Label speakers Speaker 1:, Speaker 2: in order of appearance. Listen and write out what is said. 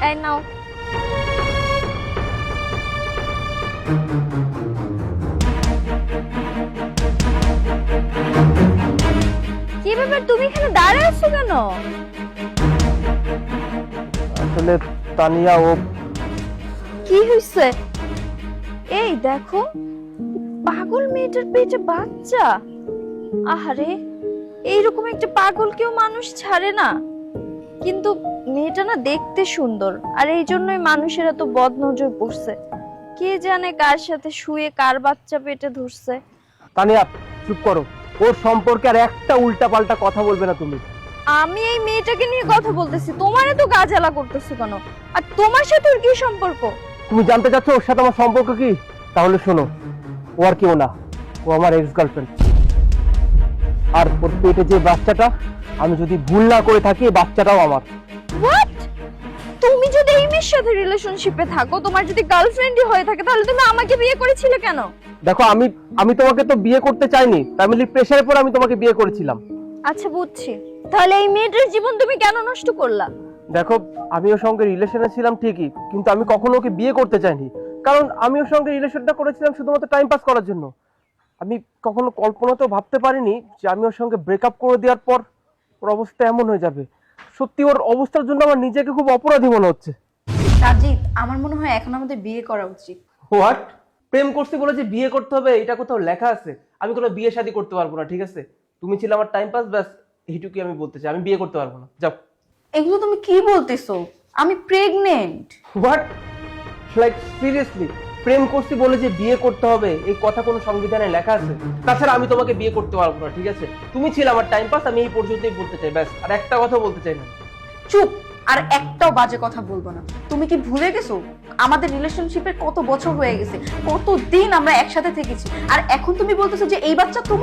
Speaker 1: এই নাও। কি ব্যাপার, তুমি এখানে দাঁড়িয়ে আছো কেন?
Speaker 2: আসলে তানিয়া ও
Speaker 1: কি হয়েছে? এই দেখো, পাগল মেয়েটার পেটে বাচ্চা। আহারে, এইরকম একটা পাগলকেও মানুষ ছাড়ে না। কিন্তু মেয়েটা না দেখতে সুন্দর, আর এই জন্যই মানুষের এত বদনজর পড়ছে। কে জানে কার সাথে শুয়ে কার বাচ্চা পেটে ধরছে।
Speaker 2: তানিয়া চুপ করো, ওর সম্পর্কে আর একটা উল্টা পাল্টা কথা বলবে না তুমি।
Speaker 1: আমি এই মেয়েটাকে নিয়ে কথা বলতেছি, তোমার এত গা জ্বালা করতেছো কেন? আর তোমার সাথে ওর কি সম্পর্ক?
Speaker 2: তুমি জানতে চাচ্ছ ওর সাথে আমার সম্পর্ক কি? তাহলে শোনো, ও আর কেউ না, ও আমার এক্স গার্লফ্রেন্ড। আর ওর পেটে যে বাচ্চাটা, আমি যদি ভুল না করে থাকি এই বাচ্চাটাও আমার।
Speaker 1: হোয়াট? তুমি যদি এই মেয়ের সাথে রিলেশনশিপে থাকো, তোমার যদি গার্লফ্রেন্ডই হয়ে থাকে, তাহলে তুমি আমাকে বিয়ে করেছিলে কেন?
Speaker 2: দেখো, আমি তোমাকে তো বিয়ে করতে চাইনি, ফ্যামিলির প্রেসারের পর আমি তোমাকে বিয়ে করেছিলাম।
Speaker 1: আচ্ছা বুঝছি, তাহলে এই মেয়েটার জীবন তুমি কেন নষ্ট করলা?
Speaker 2: দেখো, আমি ওর সঙ্গে রিলেশনে ছিলাম ঠিকই, কিন্তু আমি কখনো ওকে বিয়ে করতে চাইনি। কারণ আমি ওর সঙ্গে রিলেশনটা করেছিলাম শুধুমাত্র টাইম পাস করার জন্য। আমি কখনো কল্পনাতেও ভাবতে পারিনি যে আমি ওর সঙ্গে ব্রেকআপ করে দেওয়ার পর ওর অবস্থা এমন হয়ে যাবে। সত্যি ওর অবস্থার জন্য আমার নিজেকে খুব অপরাধী মনে হচ্ছে।
Speaker 3: সাজিদ, আমার মনে হয় এখন আমাদের বিয়ে করা উচিত।
Speaker 2: হোয়াট? প্রেম করতে বলে যে বিয়ে করতে হবে এটা কোথাও লেখা আছে? আমি কোনো বিয়ে শাদী করতে পারবো না, ঠিক আছে? তুমি ছিলে আমার টাইম পাস, ব্যাস এইটুকুই আমি বলতে চাই। আমি বিয়ে করতে পারবো না, যাও।
Speaker 3: এগুলো তুমি কি বলতেছো? আমি প্রেগনেন্ট।
Speaker 2: হোয়াট? লাইক সিরিয়াসলি, প্রেম করছি বলে যে বিয়ে করতে হবে এই কথা কোনো সংবিধানে লেখা আছে? তাছাড়া আমি তোমাকে বিয়ে করতে পারবো না, ঠিক আছে? তুমি ছিলে আমার টাইম পাস, আমি এই পর্যন্তই বলতে চাই, ব্যাস আর একটা কথা বলতে চাই না।
Speaker 3: চুপ, আর একটাও বাজে কথা বলবো না। তুমি কি ভুলে গেছো আমাদের রিলেশনশিপের কত বছর হয়ে গেছে, কতদিন আমরা একসাথে থেকেছি, আর এখন তুমি বলতেছো যে এই বাচ্চা তোমার?